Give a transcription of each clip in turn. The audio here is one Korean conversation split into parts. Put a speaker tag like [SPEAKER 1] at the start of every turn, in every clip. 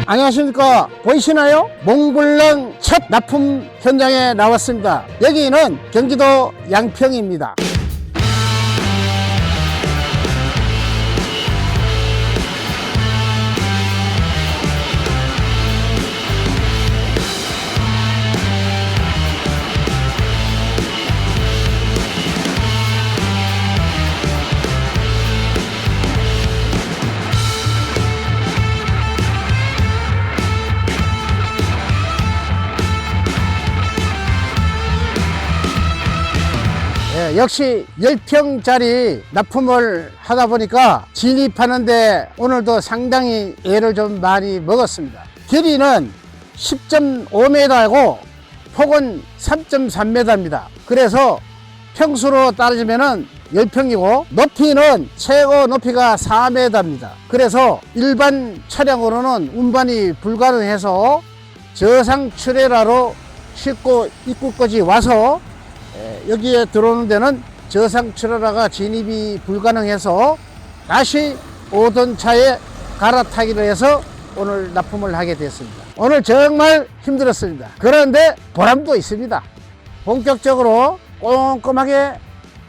[SPEAKER 1] 안녕하십니까. 보이시나요? 몽블랑 첫 납품 현장에 나왔습니다. 여기는 경기도 양평입니다. 역시 10평짜리 납품을 하다 보니까 진입하는데 오늘도 상당히 애를 좀 많이 먹었습니다. 길이는 10.5m고 폭은 3.3m입니다. 그래서 평수로 따지면 10평이고 높이는 최고 높이가 4m입니다. 그래서 일반 차량으로는 운반이 불가능해서 저상 트레일러로 싣고 입구까지 와서 여기에 들어오는 데는 저상 트레일러가 진입이 불가능해서 다시 오던 차에 갈아타기로 해서 오늘 납품을 하게 됐습니다. 오늘 정말 힘들었습니다. 그런데 보람도 있습니다. 본격적으로 꼼꼼하게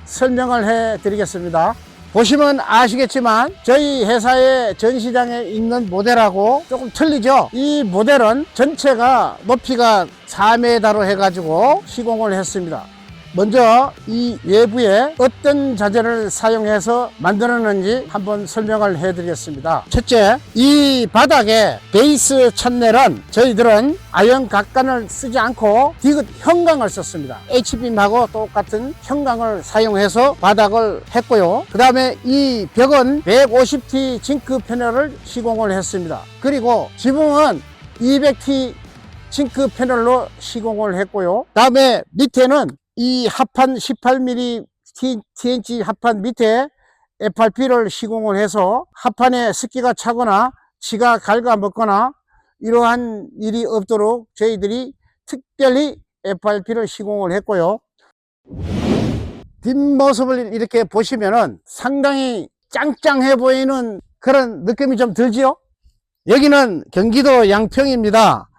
[SPEAKER 1] 설명을 해 드리겠습니다. 보시면 아시겠지만 저희 회사의 전시장에 있는 모델하고 조금 틀리죠. 이 모델은 전체가 높이가 4m로 해가지고 시공을 했습니다. 먼저 이 외부에 어떤 자재를 사용해서 만들었는지 한번 설명을 해 드리겠습니다. 첫째, 이 바닥에 베이스 천넬은 저희들은 아연 각관을 쓰지 않고 디귿 형광을 썼습니다. H빔하고 똑같은 형광을 사용해서 바닥을 했고요. 그 다음에 이 벽은 150T 징크 패널을 시공을 했습니다. 그리고 지붕은 200T 징크 패널로 시공을 했고요. 그 다음에 밑에는 이 합판 18mm TNC 합판 밑에 FRP를 시공을 해서 합판에 습기가 차거나 지가 갉아먹거나 이러한 일이 없도록 저희들이 특별히 FRP를 시공을 했고요. 뒷모습을 이렇게 보시면은 상당히 짱짱해 보이는 그런 느낌이 좀 들지요? 여기는 경기도 양평입니다.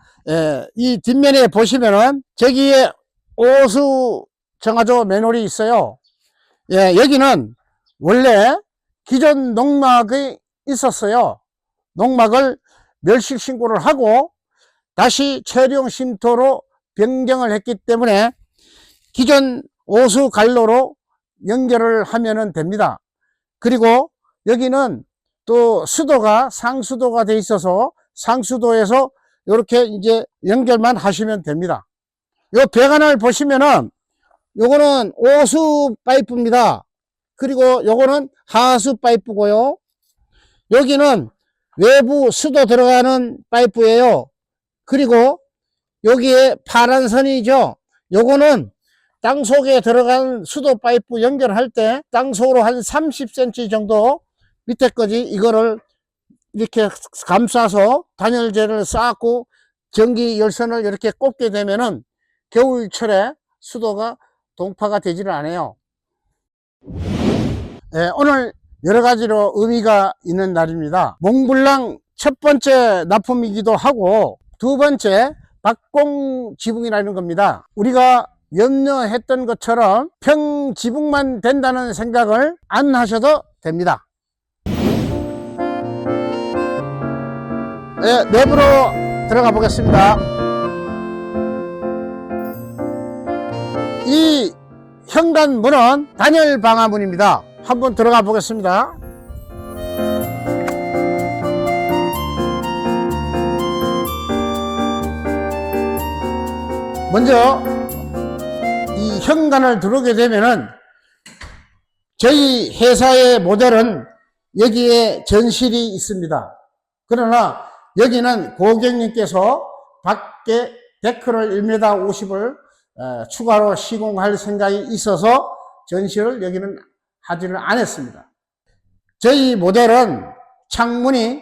[SPEAKER 1] 이 뒷면에 보시면은 저기에 오수 정화조 맨홀이 있어요. 여기는 원래 기존 농막이 있었어요. 농막을 멸실 신고를 하고 다시 최룡 쉼터로 변경을 했기 때문에 기존 오수 갈로로 연결을 하면 됩니다. 그리고 여기는 또 수도가 상수도가 돼 있어서 상수도에서 이렇게 이제 연결만 하시면 됩니다. 요 배관을 보시면은 요거는 오수 파이프입니다. 그리고 요거는 하수 파이프고요. 여기는 외부 수도 들어가는 파이프예요. 그리고 여기에 파란 선이죠. 요거는 땅속에 들어가는 수도 파이프 연결할 때 땅속으로 한 30cm 정도 밑에까지 이거를 이렇게 감싸서 단열재를 쌓고 전기 열선을 이렇게 꼽게 되면은 겨울철에 수도가 동파가 되지를 않아요. 오늘 여러 가지로 의미가 있는 날입니다. 몽블랑 첫 번째 납품이기도 하고 두 번째 박공 지붕이라는 겁니다. 우리가 염려했던 것처럼 평 지붕만 된다는 생각을 안 하셔도 됩니다. 내부로 들어가 보겠습니다. 이 현관문은 단열 방화문입니다. 한번 들어가 보겠습니다. 먼저 이 현관을 들어오게 되면은 저희 회사의 모델은 여기에 전실이 있습니다. 그러나 여기는 고객님께서 밖에 데크를 1m 50을 추가로 시공할 생각이 있어서 전시를 여기는 하지는 않았습니다. 저희 모델은 창문이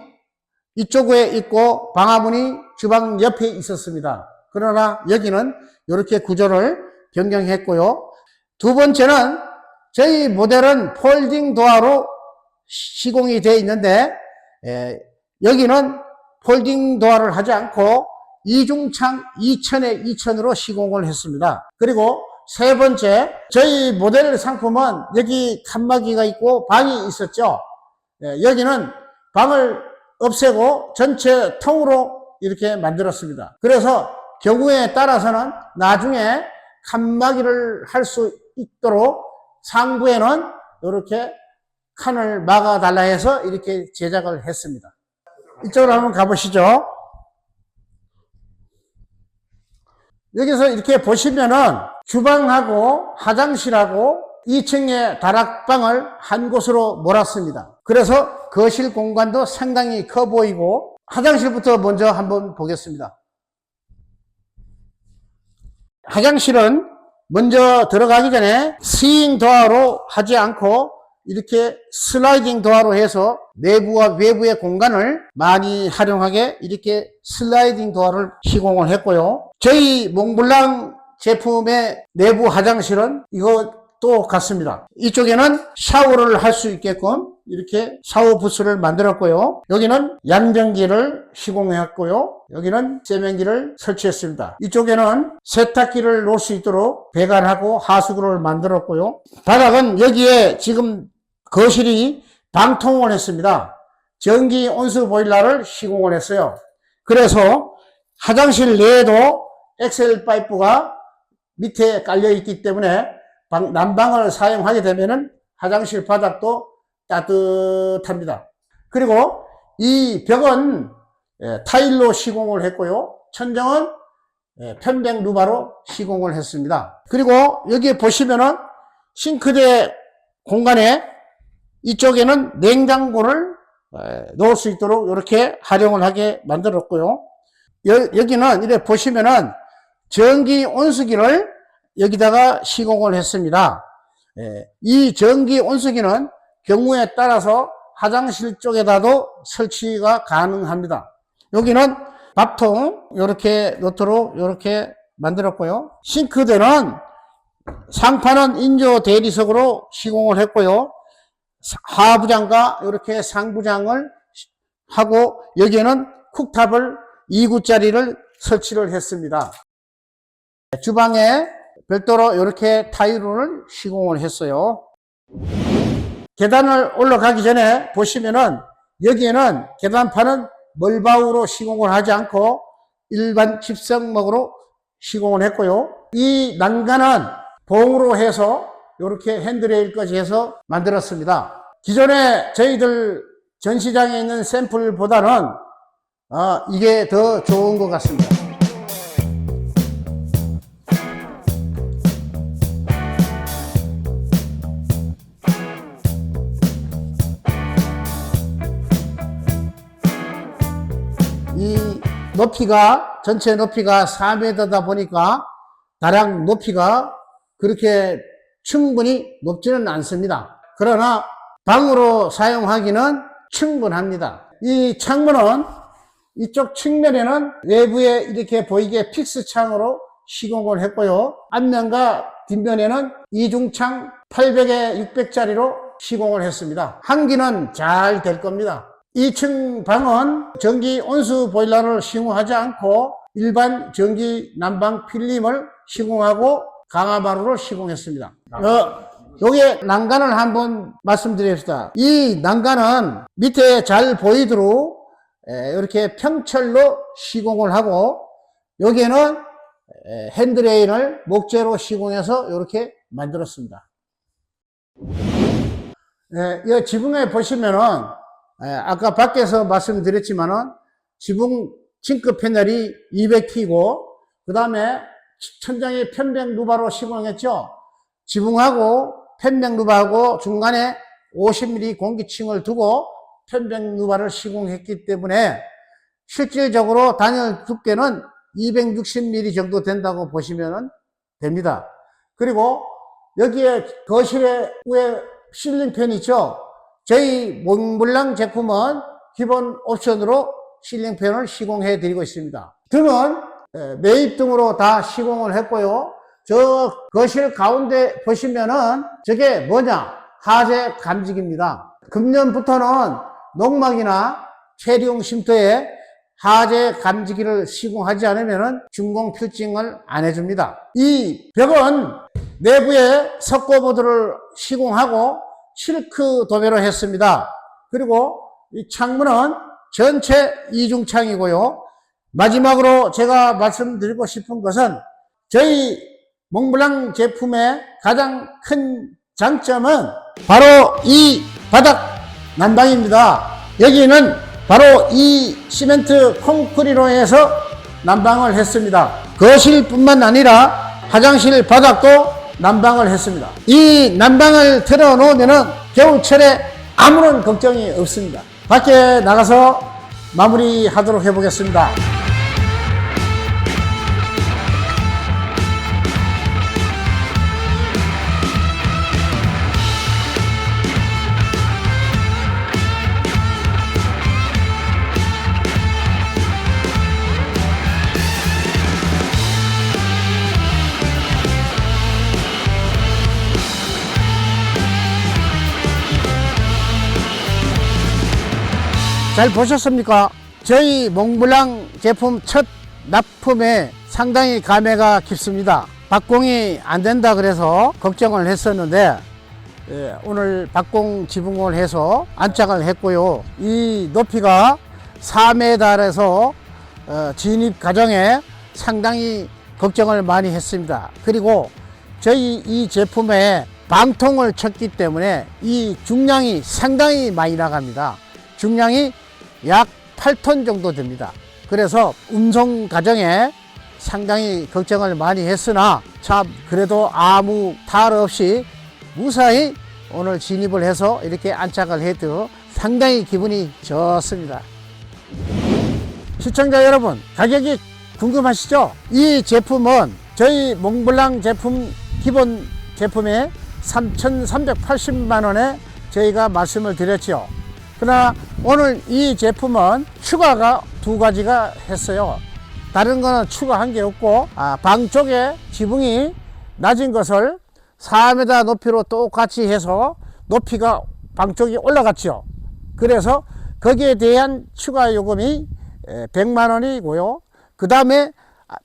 [SPEAKER 1] 이쪽에 있고 방화문이 주방 옆에 있었습니다. 그러나 여기는 이렇게 구조를 변경했고요. 두 번째는 저희 모델은 폴딩 도어로 시공이 되어 있는데 여기는 폴딩 도어를 하지 않고 이중창 2000에 2000으로 시공을 했습니다. 그리고 세 번째, 저희 모델 상품은 여기 칸막이가 있고 방이 있었죠. 여기는 방을 없애고 전체 통으로 이렇게 만들었습니다. 그래서 경우에 따라서는 나중에 칸막이를 할 수 있도록 상부에는 이렇게 칸을 막아달라 해서 이렇게 제작을 했습니다. 이쪽으로 한번 가보시죠. 여기서 이렇게 보시면은 주방하고 화장실하고 2층의 다락방을 한 곳으로 몰았습니다. 그래서 거실 공간도 상당히 커 보이고, 화장실부터 먼저 한번 보겠습니다. 화장실은 먼저 들어가기 전에 스윙 도어로 하지 않고 이렇게 슬라이딩 도어로 해서 내부와 외부의 공간을 많이 활용하게 이렇게 슬라이딩 도어를 시공을 했고요. 저희 몽블랑 제품의 내부 화장실은 이것도 같습니다. 이쪽에는 샤워를 할 수 있게끔 이렇게 샤워 부스를 만들었고요. 여기는 양변기를 시공했고요. 여기는 세면기를 설치했습니다. 이쪽에는 세탁기를 놓을 수 있도록 배관하고 하수구를 만들었고요. 바닥은 여기에 지금 거실이 방통을 했습니다. 전기 온수 보일러를 시공을 했어요. 그래서 화장실 내에도 엑셀 파이프가 밑에 깔려 있기 때문에 난방을 사용하게 되면은 화장실 바닥도 따뜻합니다. 그리고 이 벽은 타일로 시공을 했고요. 천정은 편백 루바로 시공을 했습니다. 그리고 여기 보시면은 싱크대 공간에 이쪽에는 냉장고를 놓을 수 있도록 이렇게 활용을 하게 만들었고요. 여기는 이렇게 보시면은 전기 온수기를 여기다가 시공을 했습니다. 이 전기 온수기는 경우에 따라서 화장실 쪽에다도 설치가 가능합니다. 여기는 밥통 이렇게 놓도록 이렇게 만들었고요. 싱크대는 상판은 인조 대리석으로 시공을 했고요. 하부장과 이렇게 상부장을 하고 여기에는 쿡탑을 2구짜리를 설치를 했습니다. 주방에 별도로 이렇게 타일을 시공을 했어요. 계단을 올라가기 전에 보시면은 여기에는 계단판은 멀바우로 시공을 하지 않고 일반 집성목으로 시공을 했고요. 이 난간은 봉으로 해서 이렇게 핸드레일까지 해서 만들었습니다. 기존에 저희들 전시장에 있는 샘플보다는 이게 더 좋은 것 같습니다. 이 높이가 전체 높이가 4m다 보니까 다량 높이가 그렇게 충분히 높지는 않습니다. 그러나 방으로 사용하기는 충분합니다. 이 창문은 이쪽 측면에는 외부에 이렇게 보이게 픽스 창으로 시공을 했고요. 앞면과 뒷면에는 이중창 800에 600짜리로 시공을 했습니다. 환기는 잘 될 겁니다. 2층 방은 전기 온수 보일러를 시공하지 않고 일반 전기 난방 필름을 시공하고 강화마루를 시공했습니다. 여기에 난간을 한번 말씀드립시다. 이 난간은 밑에 잘 보이도록 이렇게 평철로 시공을 하고 여기에는 핸드레인을 목재로 시공해서 이렇게 만들었습니다. 이 지붕에 보시면은 아까 밖에서 말씀드렸지만은 지붕 싱크 패널이 200T고 그 다음에 천장에 편백 루바로 시공했죠. 지붕하고 편백 루바하고 중간에 50mm 공기층을 두고 편백 루바를 시공했기 때문에 실질적으로 단열 두께는 260mm 정도 된다고 보시면 됩니다. 그리고 여기에 거실에 위에 실링팬 있죠. 저희 몽블랑 제품은 기본 옵션으로 실링팬을 시공해 드리고 있습니다. 등은 매입등으로 다 시공을 했고요. 저 거실 가운데 보시면은 저게 뭐냐? 하재 감지기입니다. 금년부터는 농막이나 체리용 쉼터에 하재 감지기를 시공하지 않으면 준공 필증을 안 해줍니다. 이 벽은 내부에 석고보드를 시공하고 실크 도배로 했습니다. 그리고 이 창문은 전체 이중창이고요. 마지막으로 제가 말씀드리고 싶은 것은 저희 몽블랑 제품의 가장 큰 장점은 바로 이 바닥 난방입니다. 여기는 바로 이 시멘트 콘크리로 해서 난방을 했습니다. 거실뿐만 아니라 화장실 바닥도 난방을 했습니다. 이 난방을 틀어 놓으면 겨울철에 아무런 걱정이 없습니다. 밖에 나가서 마무리하도록 해보겠습니다. 잘 보셨습니까? 저희 몽블랑 제품 첫 납품에 상당히 감회가 깊습니다. 박공이 안 된다 그래서 걱정을 했었는데 오늘 박공 지붕을 해서 안착을 했고요. 이 높이가 4m에서 진입 과정에 상당히 걱정을 많이 했습니다. 그리고 저희 이 제품에 방통을 쳤기 때문에 이 중량이 상당히 많이 나갑니다. 중량이 약 8톤 정도 됩니다. 그래서 운송 과정에 상당히 걱정을 많이 했으나 참 그래도 아무 탈 없이 무사히 오늘 진입을 해서 이렇게 안착을 해도 상당히 기분이 좋습니다. 시청자 여러분, 가격이 궁금하시죠? 이 제품은 저희 몽블랑 제품 기본 제품에 3,380만원에 저희가 말씀을 드렸죠. 그러나 오늘 이 제품은 추가가 2가지가 했어요. 다른 거는 추가한 게 없고 방 쪽에 지붕이 낮은 것을 4m 높이로 똑같이 해서 높이가 방 쪽이 올라갔죠. 그래서 거기에 대한 추가 요금이 100만원이고요. 그 다음에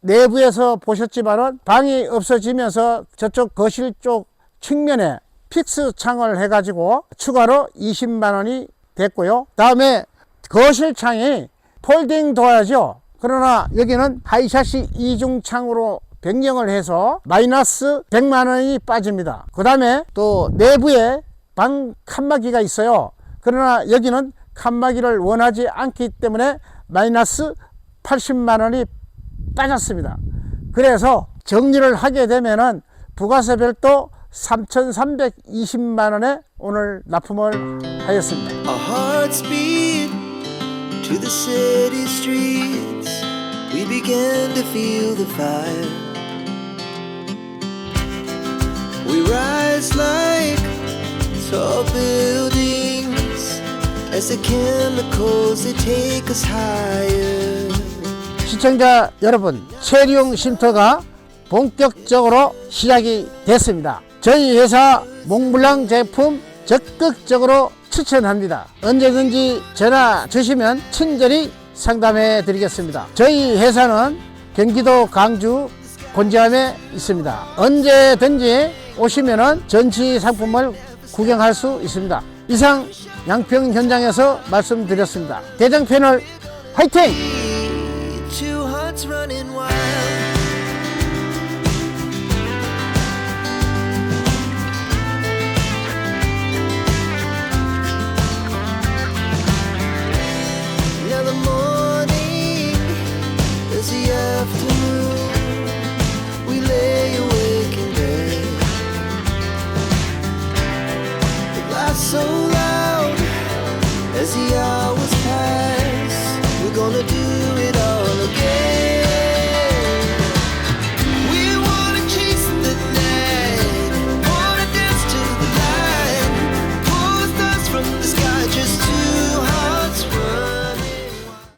[SPEAKER 1] 내부에서 보셨지만은 방이 없어지면서 저쪽 거실 쪽 측면에 픽스 창을 해가지고 추가로 20만원이 됐고요. 다음에 거실 창이 폴딩 도어죠. 그러나 여기는 하이샤시 이중창으로 변경을 해서 마이너스 100만원이 빠집니다. 그 다음에 또 내부에 방 칸막이가 있어요. 그러나 여기는 칸막이를 원하지 않기 때문에 마이너스 80만원이 빠졌습니다. 그래서 정리를 하게 되면은 부가세 별도 3,320만원에 오늘 납품을 하였습니다.
[SPEAKER 2] Our hearts beat to the city streets. We began to feel the fire. We rise like tall buildings as the chemicals they take us higher.
[SPEAKER 1] 시청자 여러분, 체리용 쉼터가 본격적으로 시작이 됐습니다. 저희 회사 몽블랑 제품 적극적으로 추천합니다. 언제든지 전화 주시면 친절히 상담해 드리겠습니다. 저희 회사는 경기도 강주 곤지암에 있습니다. 언제든지 오시면 전시 상품을 구경할 수 있습니다. 이상 양평 현장에서 말씀드렸습니다. 대장패널 화이팅!
[SPEAKER 2] Two hearts running wild. Now the morning is the afternoon. We lay awake in bed. The laughs so loud as the hours pass. We're gonna do